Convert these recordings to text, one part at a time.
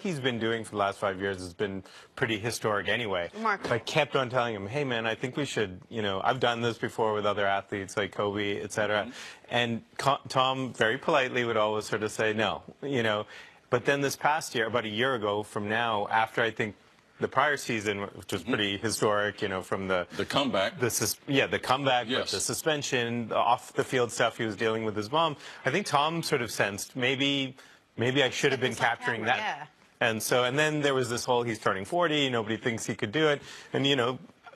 he's been doing for the last 5 years has been pretty historic anyway. Remarkable. So I kept on telling him, hey, man, I think we should, I've done this before with other athletes like Kobe, et cetera. And Tom very politely would always sort of say no, But then this past year, about a year ago from now, after I think the prior season, which was pretty historic, from the comeback. The comeback, yes. But the suspension, the off-the-field stuff he was dealing with his mom. I think Tom sort of sensed maybe I should have been capturing that. Yeah. And then there was this whole he's turning 40, nobody thinks he could do it, and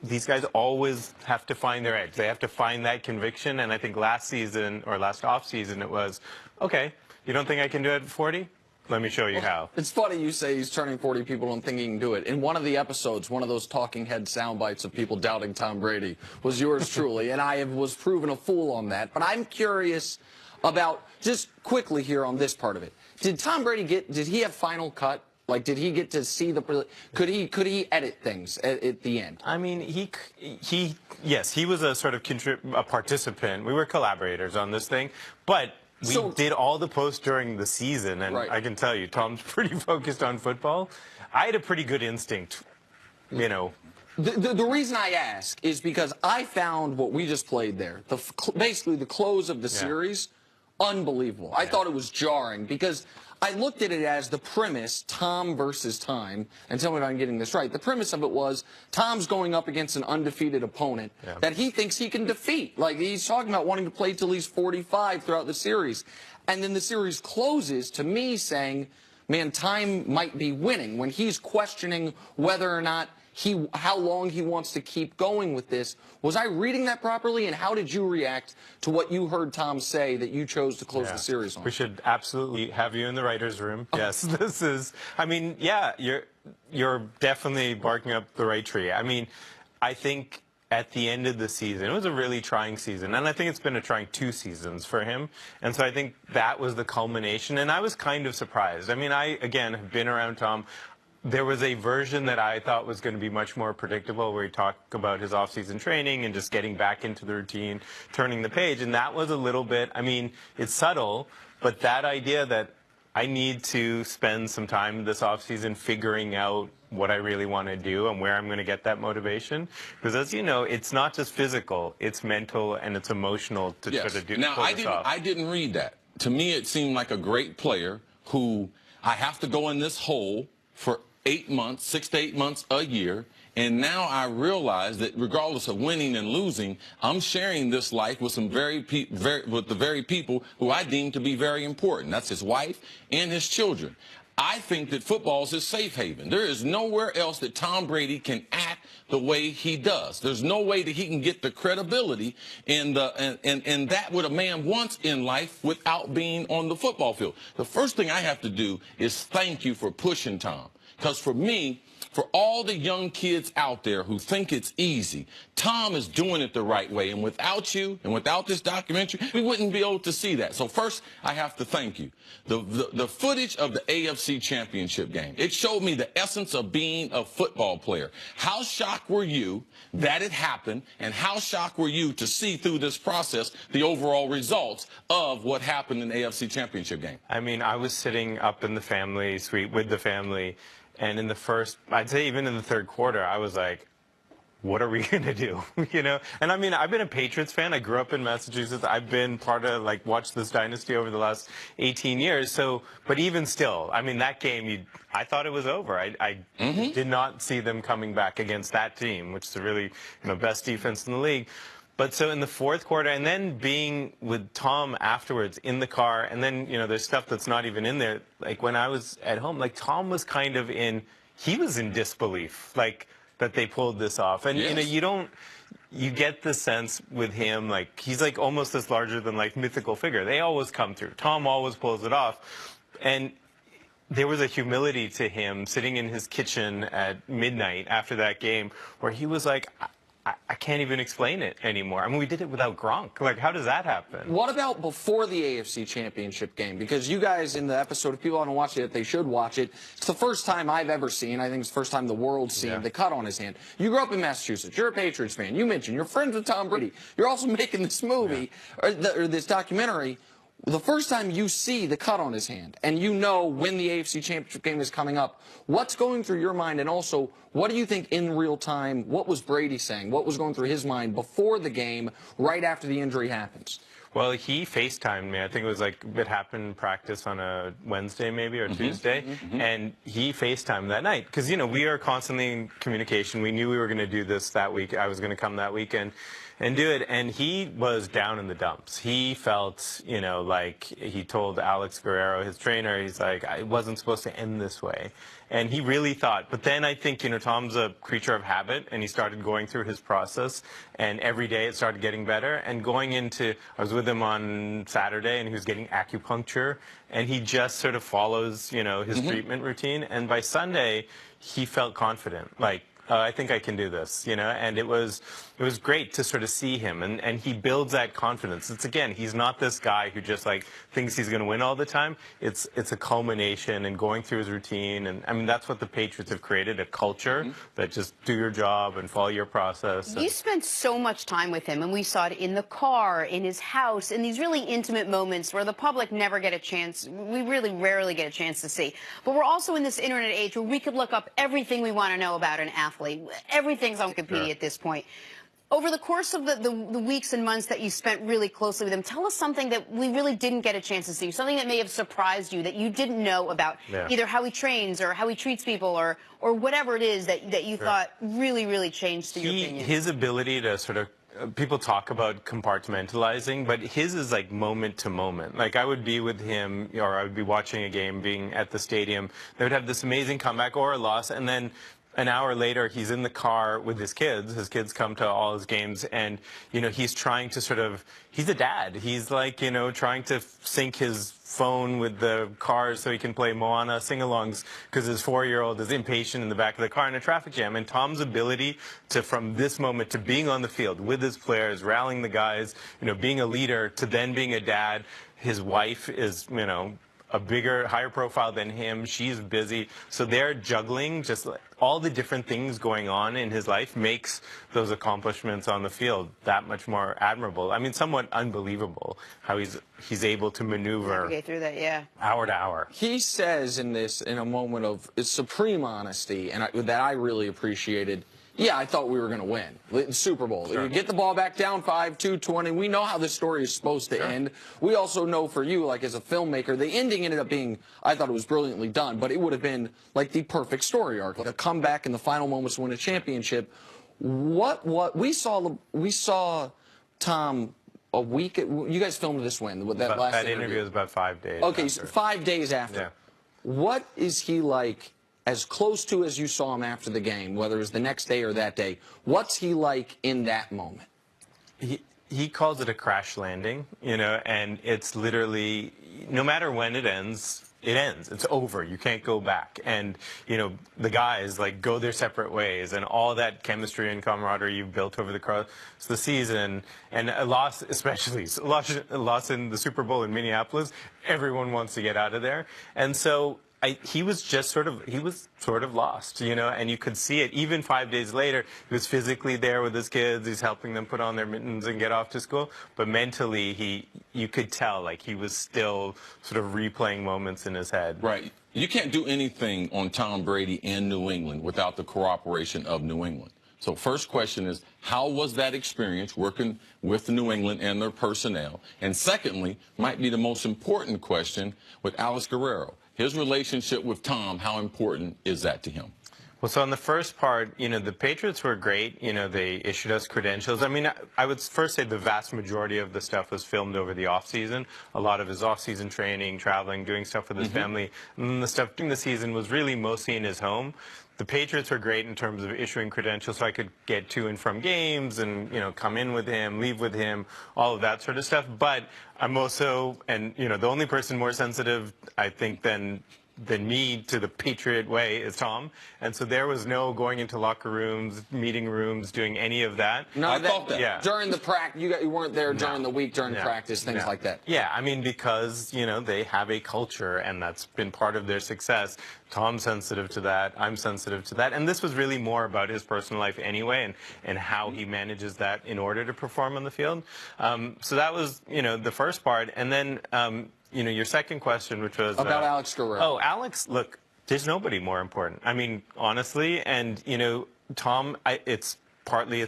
these guys always have to find their edge. They have to find that conviction, and I think last season or last off season it was, okay, you don't think I can do it at 40? Let me show you how. It's funny you say he's turning 40, people don't think he can do it. In one of the episodes, one of those talking head sound bites of people doubting Tom Brady was yours truly, and I was proven a fool on that. But I'm curious about, just quickly here on this part of it, did Tom Brady did he have final cut? Like, did he get to see could he edit things at the end? I mean, yes, he was a sort of a participant. We were collaborators on this thing, but we did all the posts during the season, and I can tell you, Tom's pretty focused on football. I had a pretty good instinct, The reason I ask is because I found what we just played there, basically the close of the series, unbelievable. I thought it was jarring because I looked at it as the premise, Tom versus time, and tell me if I'm getting this right. The premise of it was Tom's going up against an undefeated opponent that he thinks he can defeat. Like, he's talking about wanting to play till he's 45 throughout the series. And then the series closes to me saying, man, time might be winning when he's questioning whether or not how long he wants to keep going with this. Was I reading that properly, and how did you react to what you heard Tom say that you chose to close the series on? We should absolutely have you in the writer's room. Yes, this is, you're definitely barking up the right tree. I mean, I think at the end of the season, it was a really trying season, and I think it's been a trying 2 seasons for him, and so I think that was the culmination, and I was kind of surprised. I mean, I, again, have been around Tom. There was a version that I thought was going to be much more predictable, where he talked about his off-season training and just getting back into the routine, turning the page, and that was a little bit, I mean, it's subtle, but that idea that I need to spend some time this off-season figuring out what I really want to do and where I'm going to get that motivation, because as you know, it's not just physical, it's mental and it's emotional to sort of do. Now, I didn't read that. To me, it seemed like a great player who I have to go in this hole for 8 months, 6 to 8 months, a year, and now I realize that regardless of winning and losing, I'm sharing this life with some with the very people who I deem to be very important. That's his wife and his children. I think that football is his safe haven. There is nowhere else that Tom Brady can act the way he does. There's no way that he can get the credibility and that what a man wants in life without being on the football field. The first thing I have to do is thank you for pushing Tom. Because for me, for all the young kids out there who think it's easy, Tom is doing it the right way. And without you and without this documentary, we wouldn't be able to see that. So first, I have to thank you. The footage of the AFC Championship game, it showed me the essence of being a football player. How shocked were you that it happened, and how shocked were you to see through this process the overall results of what happened in the AFC Championship game? I mean, I was sitting up in the family suite with the family, and in the first, I'd say even in the third quarter, I was like, what are we going to do? And I mean, I've been a Patriots fan. I grew up in Massachusetts. I've been part of, watched this dynasty over the last 18 years. So, but even still, I mean, that game, I thought it was over. I did not see them coming back against that team, which is the really, best defense in the league. But so in the fourth quarter, and then being with Tom afterwards in the car, and then, there's stuff that's not even in there. Like when I was at home, Tom was kind of he was in disbelief, that they pulled this off. And, you get the sense with him, he's almost this larger than mythical figure. They always come through. Tom always pulls it off. And there was a humility to him sitting in his kitchen at midnight after that game where he was like, I can't even explain it anymore. I mean, we did it without Gronk. How does that happen? What about before the AFC Championship game? Because you guys in the episode, if people haven't watched it, they should watch it. It's the first time I've ever seen, I think it's the first time the world's seen, the cut on his hand. You grew up in Massachusetts. You're a Patriots fan. You mentioned you're friends with Tom Brady. You're also making this movie, or this documentary. the first time you see the cut on his hand and you know when the AFC Championship game is coming up, what's going through your mind? And also, what do you think in real time, what was Brady saying? What was going through his mind before the game, right after the injury happens? Well, he FaceTimed me. I think it was like it happened practice on a Wednesday maybe or Tuesday. And he FaceTimed that night because, you know, we are constantly in communication. We knew we were going to do this that week. I was going to come that weekend and do it. And he was down in the dumps. He felt, you know, like he told Alex Guerrero, his trainer, he's like, I wasn't supposed to end this way. And he really thought, but then I think, you know, Tom's a creature of habit, and he started going through his process, and every day it started getting better. And going into, I was with him on Saturday, and he was getting acupuncture, and he just sort of follows, you know, his treatment routine. And by Sunday, he felt confident, like, I think I can do this, you know, and it was great to sort of see him, and he builds that confidence. It's, again, he's not this guy who just like thinks he's going to win all the time. It's a culmination and going through his routine, and I mean that's what the Patriots have created, a culture that just do your job and follow your process. You spent so much time with him, and we saw it in the car, in his house, in these really intimate moments where the public never get a chance, we really rarely get a chance to see. But we're also in this internet age where we could look up everything we want to know about an athlete. Everything's on Wikipedia at this point. Over the course of the weeks and months that you spent really closely with him, tell us something that we really didn't get a chance to see, something that may have surprised you that you didn't know about, either how he trains or how he treats people or whatever it is that you thought really changed your opinion. His ability to sort of people talk about compartmentalizing, but his is like moment to moment. Like I would be with him, or I would be watching a game, being at the stadium. They would have this amazing comeback or a loss, and then an hour later, he's in the car with his kids. His kids come to all his games, and, you know, he's trying to sort of, he's a dad. He's like, you know, trying to sync his phone with the car so he can play Moana sing-alongs because his 4-year-old is impatient in the back of the car in a traffic jam. And Tom's ability to, from this moment to being on the field with his players, rallying the guys, you know, being a leader, to then being a dad. His wife is, you know, a bigger, higher profile than him. She's busy. So they're juggling just like all the different things going on in his life makes those accomplishments on the field that much more admirable. I mean, somewhat unbelievable how he's able to maneuver Navigate through that, hour to hour. He says in this, in a moment of supreme honesty, and that I really appreciated, yeah, I thought we were going to win the Super Bowl. You get the ball back down 5-2, 20. We know how this story is supposed to end. We also know for you, like as a filmmaker, the ending ended up being, I thought it was brilliantly done, but it would have been like the perfect story arc, like a comeback in the final moments to win a championship. What we saw Tom a week. You guys filmed this when? With that last that interview was about 5 days. Okay, so 5 days after. Yeah. What is he like? As close to as you saw him after the game, whether it was the next day or that day, what's he like in that moment? He calls it a crash landing, you know, and it's literally, no matter when it ends, it's over. You can't go back. And, you know, the guys, like, go their separate ways, and all that chemistry and camaraderie you've built over the course of the season, and a loss, especially, a loss in the Super Bowl in Minneapolis, everyone wants to get out of there. And so he was sort of lost, you know, and you could see it. Even 5 days later, he was physically there with his kids. He's helping them put on their mittens and get off to school. But mentally, you could tell, like, he was still sort of replaying moments in his head. Right. You can't do anything on Tom Brady in New England without the cooperation of New England. So first question is, how was that experience working with New England and their personnel? And secondly, might be the most important question, with Alex Guerrero. His relationship with Tom, how important is that to him? Well, so on the first part, you know, the Patriots were great. You know, they issued us credentials. I mean, I would first say the vast majority of the stuff was filmed over the off-season. A lot of his off-season training, traveling, doing stuff with his family. And then the stuff during the season was really mostly in his home. The Patriots were great in terms of issuing credentials, so I could get to and from games and, you know, come in with him, leave with him, all of that sort of stuff. But I'm also, and, you know, the only person more sensitive, I think, than than me to the Patriot way is Tom. And so there was no going into locker rooms, meeting rooms, doing any of that. No, I thought that. Yeah. During the practice, you weren't there during the week, during practice, things like that. Yeah, I mean, because, they have a culture, and that's been part of their success. Tom's sensitive to that. I'm sensitive to that. And this was really more about his personal life anyway, and how he manages that in order to perform on the field. So that was, the first part. And then, your second question, which was... About Alex Guerrero. Oh, Alex, look, there's nobody more important. I mean, honestly, and, Tom, it's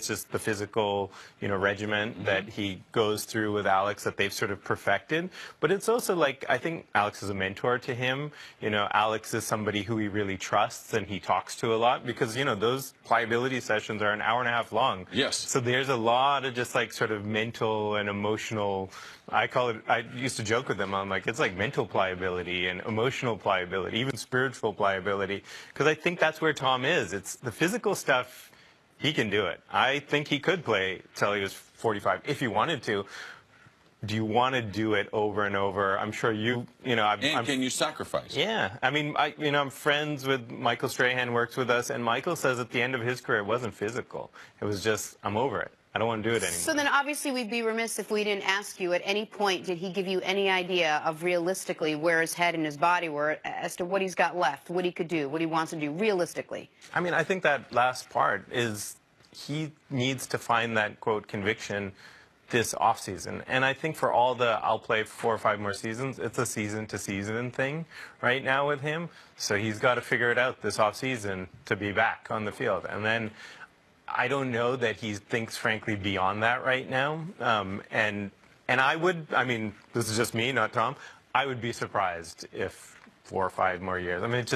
just the physical, regiment that he goes through with Alex that they've sort of perfected. But it's also like, I think Alex is a mentor to him. Alex is somebody who he really trusts and he talks to a lot because, those pliability sessions are an hour and a half long. Yes. So there's a lot of just like sort of mental and emotional, I used to joke with them, I'm like, it's like mental pliability and emotional pliability, even spiritual pliability. Because I think that's where Tom is. It's the physical stuff. He can do it. I think he could play till he was 45 if he wanted to. Do you want to do it over and over? I'm sure can you sacrifice? Yeah. I mean, I'm friends with Michael Strahan, works with us, and Michael says at the end of his career, it wasn't physical. It was just, I'm over it. I don't want to do it anymore. So then obviously we'd be remiss if we didn't ask you, at any point, did he give you any idea of realistically where his head and his body were as to what he's got left, what he could do, what he wants to do realistically? I mean, I think that last part is he needs to find that, quote, conviction this offseason. And I think for all the I'll play 4 or 5 more seasons, it's a season-to-season thing right now with him. So he's got to figure it out this offseason to be back on the field. And then I don't know that he thinks, frankly, beyond that right now. And I mean, this is just me, not Tom, I would be surprised if 4 or 5 more years. I mean,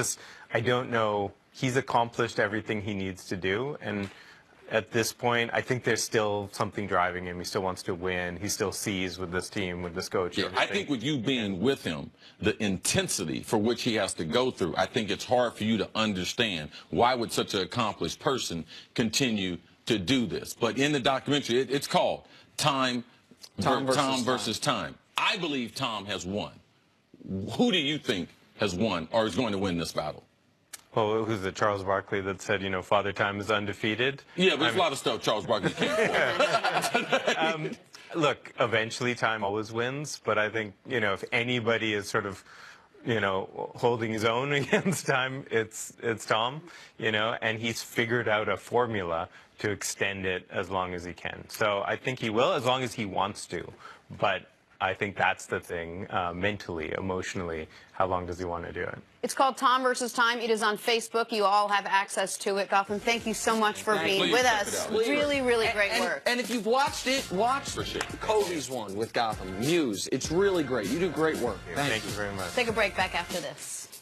I don't know. He's accomplished everything he needs to do. And at this point, I think there's still something driving him. He still wants to win. He still sees with this team, with this coach. Yeah, I think with you being with him, the intensity for which he has to go through, I think it's hard for you to understand why would such an accomplished person continue to do this. But in the documentary, it's called Tom versus Time. I believe Tom has won. Who do you think has won or is going to win this battle? Well, who's it? Charles Barkley that said, Father Time is undefeated? Yeah, but there's a lot of stuff Charles Barkley can't Look, eventually Time always wins, but I think, if anybody is sort of, holding his own against Time, it's Tom, and he's figured out a formula to extend it as long as he can. So I think he will, as long as he wants to. But I think that's the thing, mentally, emotionally, how long does he want to do it? It's called Tom versus Time. It is on Facebook. You all have access to it. Gotham, thank you so much for being with us. Really, really great work. And if you've watched it, watch Kobe's one with Gotham. Muse. It's really great. You do great work. Thank you very much. Take a break back after this.